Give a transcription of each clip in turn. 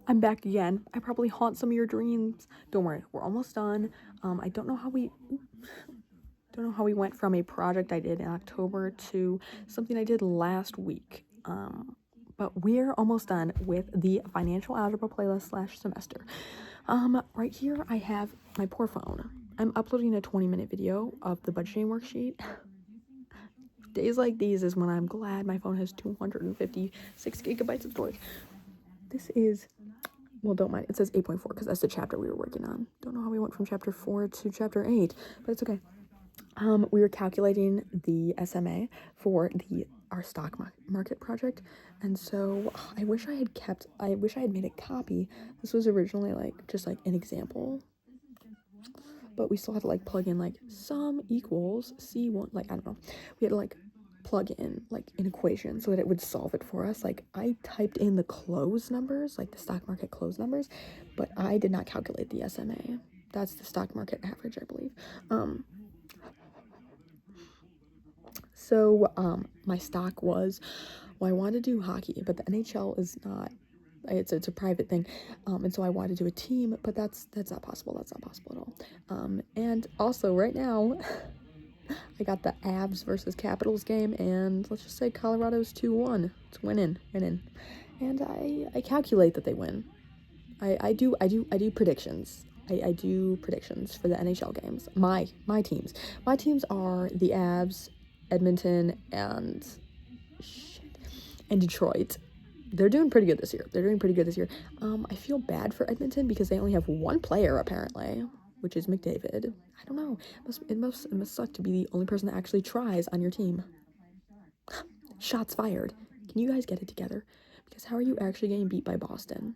I'm back again. I probably haunt some of your dreams. Don't worry, we're almost done. I don't know how we went from a project I did in October to something I did last week. But we're almost done with the financial algebra playlist slash semester. Right here I have my poor phone. I'm uploading a 20-minute video of the budgeting worksheet. Days like these is when I'm glad my phone has 256 gigabytes of storage. This is, well, don't mind, it says 8.4 because that's the chapter we were working on. Don't know how we went from chapter 4 to chapter 8, but it's okay. We were calculating the SMA for our stock market project, and so I wish I had made a copy. This was originally just an example, but we still had to plug in sum equals C1, I don't know. We had to plug in an equation so that it would solve it for us. I typed in the close numbers, the stock market close numbers, but I did not calculate the SMA. That's the stock market average, I believe. So my stock was, well, I wanted to do hockey, but the NHL is not, it's a private thing, and so I wanted to do a team, but that's not possible. That's not possible at all. And also right now, I got the Avs versus Capitals game, and let's just say Colorado's 2-1. It's winning, and I calculate that they win. I do predictions. I do predictions for the NHL games. My teams. My teams are the Avs, Edmonton, and Detroit. They're doing pretty good this year. I feel bad for Edmonton because they only have one player apparently, which is McDavid. I don't know. It must suck to be the only person that actually tries on your team. Shots fired. Can you guys get it together? Because how are you actually getting beat by Boston?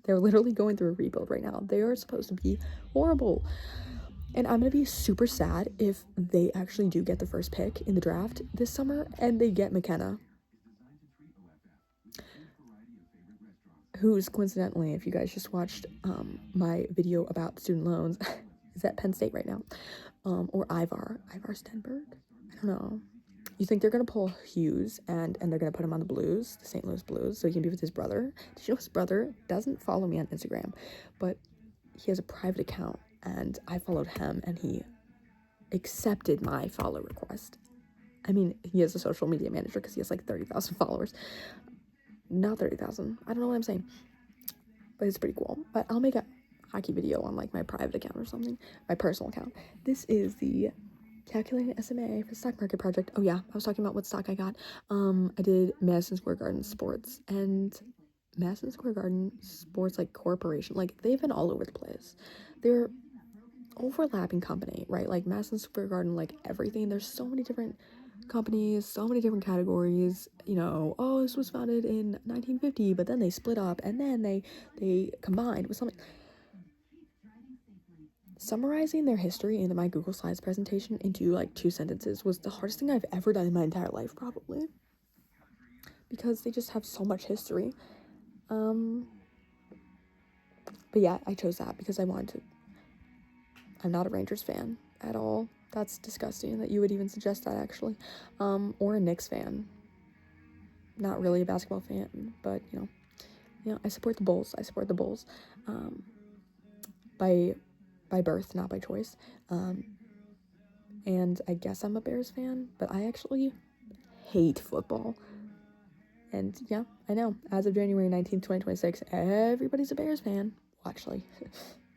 They're literally going through a rebuild right now. They are supposed to be horrible. And I'm going to be super sad if they actually do get the first pick in the draft this summer and they get McKenna. Who's coincidentally, if you guys just watched my video about student loans, is at Penn State right now. Or Ivar Stenberg. I don't know. You think they're going to pull Hughes and they're going to put him on the Blues, the St. Louis Blues, so he can be with his brother? Did you know his brother doesn't follow me on Instagram, but he has a private account, and I followed him, and he accepted my follow request. I mean, he is a social media manager because he has 30,000 followers. Not 30,000. I don't know what I'm saying, but it's pretty cool. But I'll make a hockey video on my private account or something, my personal account. This is the calculating SMA for the stock market project. Oh yeah, I was talking about what stock I got. I did Madison Square Garden Sports, and Madison Square Garden Sports corporation, they've been all over the place. They're overlapping company, right? Madison Square Garden, everything. There's so many different companies, so many different categories. Oh, this was founded in 1950, but then they split up, and then they combined with something. Summarizing their history into my Google Slides presentation into 2 sentences was the hardest thing I've ever done in my entire life, probably, because they just have so much history. But yeah, I chose that because I wanted to. I'm not a Rangers fan at all. That's disgusting that you would even suggest that, actually. Or a Knicks fan. Not really a basketball fan, but I support the Bulls. By birth, not by choice. And I guess I'm a Bears fan, but I actually hate football. And yeah, I know, as of January 19th, 2026, everybody's a Bears fan. Well, actually,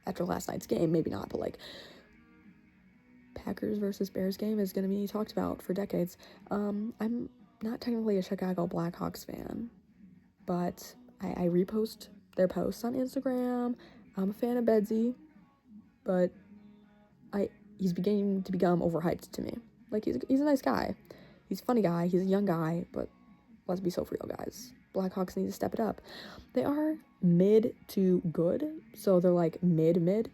after last night's game, maybe not, but Packers versus Bears game is going to be talked about for decades. I'm not technically a Chicago Blackhawks fan, but I repost their posts on Instagram. I'm a fan of Bedsy, but he's beginning to become overhyped to me. He's a nice guy. He's a funny guy. He's a young guy, but let's be so real, guys. Blackhawks need to step it up. They are mid to good, so they're mid,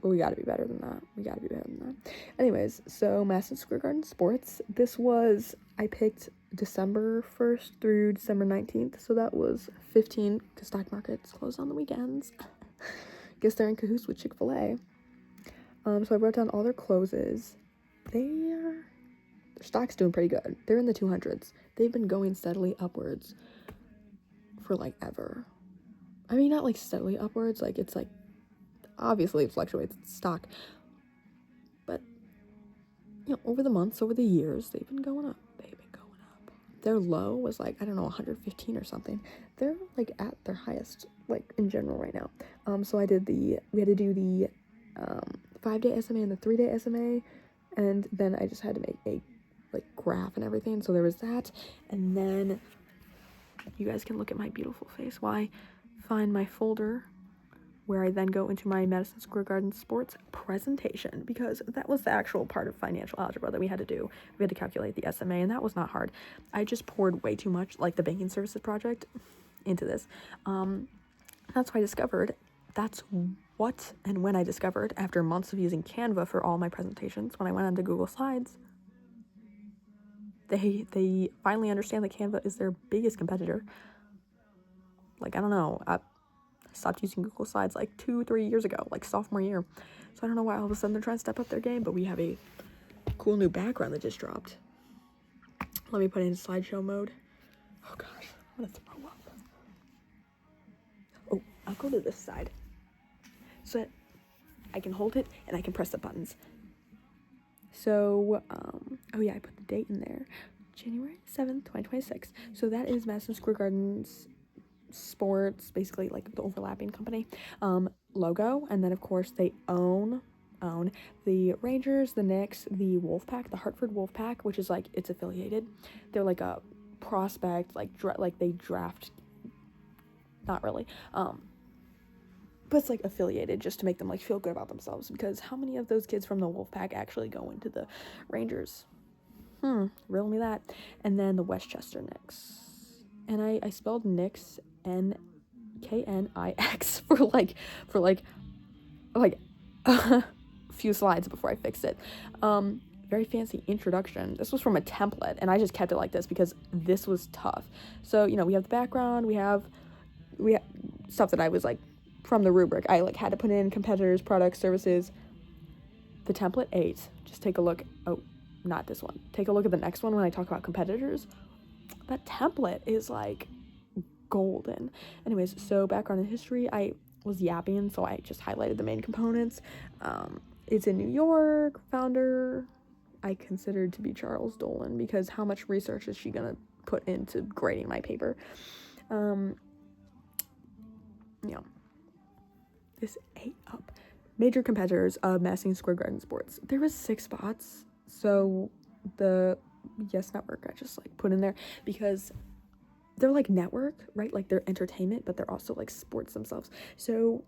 but we gotta be better than that. Anyways, so Madison Square Garden Sports. I picked December 1st through December 19th, so that was 15, because stock markets closed on the weekends. Guess they're in cahoots with Chick-fil-A. So I wrote down all their closes. The Their stock's doing pretty good. They're in the 200s. They've been going steadily upwards for like ever. I mean, not like steadily upwards, like it's like obviously it fluctuates stock, but you know, over the months, over the years, they've been going up. Their low was like, I don't know, 115 or something. They're like at their highest, like in general right now. So we had to do the 5-day SMA and the 3-day SMA, and then I just had to make a like graph and everything. So there was that, and then you guys can look at my beautiful face while I find my folder where I then go into my Madison Square Garden sports presentation, because that was the actual part of financial algebra that we had to do. We had to calculate the SMA, and that was not hard. I just poured way too much, like the banking services project, into this. That's why I discovered, that's what and when I discovered, after months of using Canva for all my presentations, when I went onto Google Slides, they finally understand that Canva is their biggest competitor. Like, I don't know, I stopped using Google Slides like 2-3 years ago, like sophomore year. So I don't know why all of a sudden they're trying to step up their game, but we have a cool new background that just dropped. Let me put it in slideshow mode. Oh gosh, I'm gonna throw up. Oh, I'll go to this side so that I can hold it and I can press the buttons. So, oh yeah, I put the date in there. January 7th, 2026. So that is Madison Square Garden's sports, basically like the overlapping company, logo. And then of course they own the Rangers, the Knicks, the Wolfpack, the Hartford Wolfpack, which is like, it's affiliated. They're like a prospect, like they draft, not really, but it's like affiliated just to make them like feel good about themselves, because how many of those kids from the Wolfpack actually go into the Rangers? Riddle me that. And then the Westchester Knicks, and I spelled Knicks Knix for like a few slides before I fixed it. Very fancy introduction. This was from a template, and I just kept it like this because this was tough. So, you know, we have the background, we have stuff that I was like from the rubric. I like had to put in competitors, products, services. The template 8. Just take a look. Oh, not this one. Take a look at the next one when I talk about competitors. That template is like golden. Anyways, so background and history, I was yapping, so I just highlighted the main components. It's in New York. Founder, I considered to be Charles Dolan, because how much research is she gonna put into grading my paper? This ate up. Major competitors of Madison Square Garden sports. There was 6 spots, so the Yes Network I just like put in there because they're like network, right? Like they're entertainment, but they're also like sports themselves. So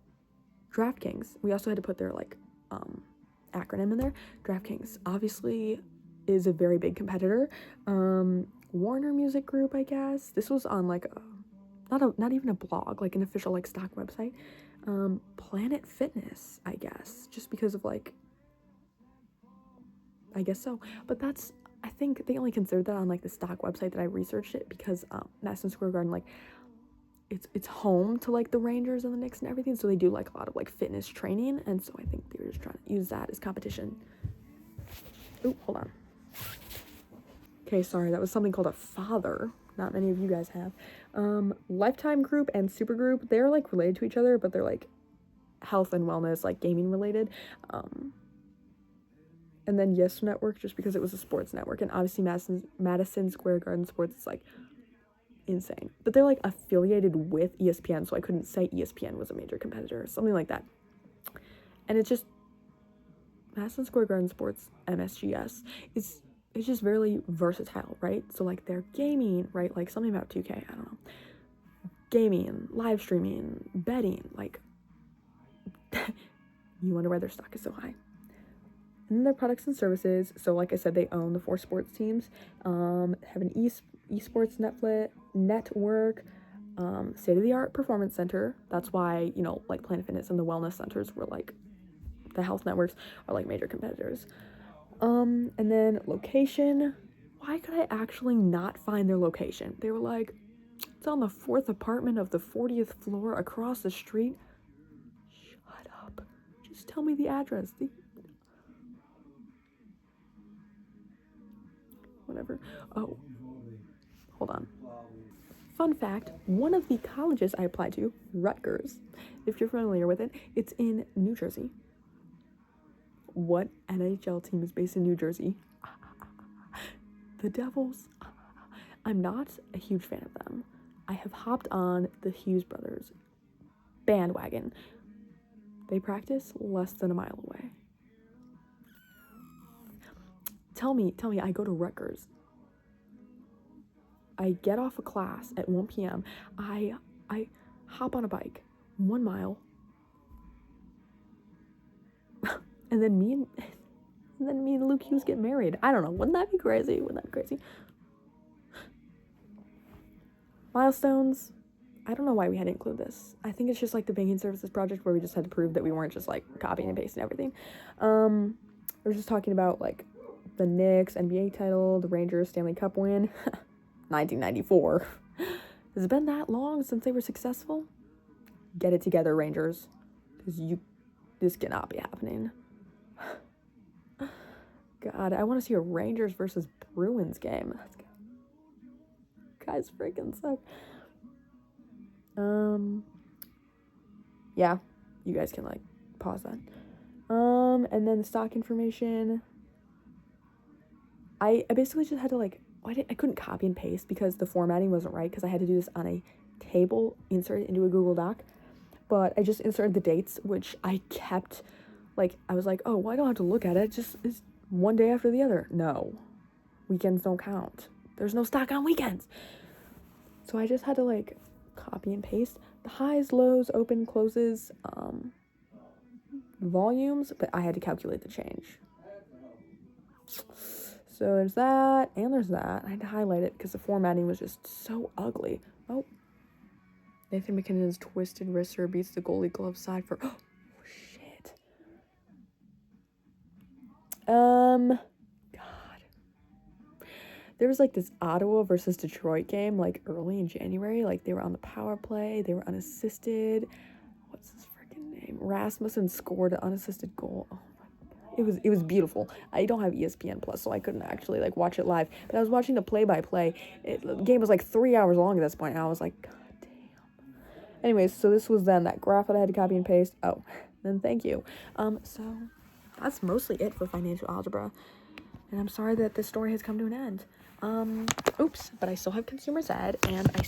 DraftKings, we also had to put their like acronym in there. DraftKings obviously is a very big competitor. Warner Music Group, I guess. This was on like not even a blog, like an official like stock website. Planet Fitness, I guess, just because of like, I guess so. But that's, I think they only considered that on like the stock website that I researched it, because Madison Square Garden, like it's home to like the Rangers and the Knicks and everything, so they do like a lot of like fitness training, and so I think they were just trying to use that as competition. Oh, hold on. Okay, sorry, that was something called a father. Not many of you guys have. Lifetime Group and Super Group, they're like related to each other, but they're like health and wellness, like gaming related. And then Yes Network, just because it was a sports network, and obviously Madison Square Garden sports is like insane, but they're like affiliated with ESPN, so I couldn't say ESPN was a major competitor, something like that. And it's just Madison Square Garden sports, MSGS, it's just very versatile, right? So like they're gaming, right? Like something about 2K, I don't know, gaming, live streaming, betting, like you wonder why their stock is so high. And then their products and services, so like I said, they own the 4 sports teams, have an esports network, state-of-the-art performance center. That's why, you know, like Planet Fitness and the wellness centers were like, the health networks are like major competitors. And then location, why could I actually not find their location? They were like, it's on the 4th apartment of the 40th floor across the street. Shut up. Just tell me the address. whatever. Oh, hold on. Fun fact, one of the colleges I applied to, Rutgers, if you're familiar with it, it's in New Jersey. What NHL team is based in New Jersey? The Devils. I'm not a huge fan of them. I have hopped on the Hughes brothers bandwagon. They practice less than a mile away. Tell me, I go to Rutgers. I get off of class at 1 p.m. I hop on a bike 1 mile. and then me and Luke Hughes get married. I don't know. Wouldn't that be crazy? Milestones. I don't know why we had to include this. I think it's just like the banking services project where we just had to prove that we weren't just like copying and pasting everything. We're just talking about like the Knicks NBA title, the Rangers Stanley Cup win, 1994. Has it been that long since they were successful? Get it together, Rangers, because this cannot be happening. God, I want to see a Rangers versus Bruins game. Guys freaking suck. Yeah, you guys can like pause that. And then the stock information. I basically just had to like, I couldn't copy and paste because the formatting wasn't right, because I had to do this on a table inserted into a Google Doc. But I just inserted the dates, which I kept, like, I was like, oh, well, I don't have to look at it. It's one day after the other. No, weekends don't count. There's no stock on weekends. So I just had to like copy and paste the highs, lows, open, closes, volumes, but I had to calculate the change. So there's that, and there's that. I had to highlight it because the formatting was just so ugly. Oh, Nathan McKinnon's twisted wrister beats the goalie glove side for, oh, shit. God. There was like this Ottawa versus Detroit game like early in January. Like they were on the power play. They were unassisted. What's his freaking name? Rasmussen scored an unassisted goal. Oh my God. It was beautiful. I don't have ESPN Plus, so I couldn't actually like watch it live. But I was watching the play-by-play. The game was like 3 hours long at this point, and I was like, God damn. Anyways, so this was then that graph that I had to copy and paste. Oh, then thank you. So that's mostly it for financial algebra. And I'm sorry that this story has come to an end. Oops, but I still have consumer ed, and I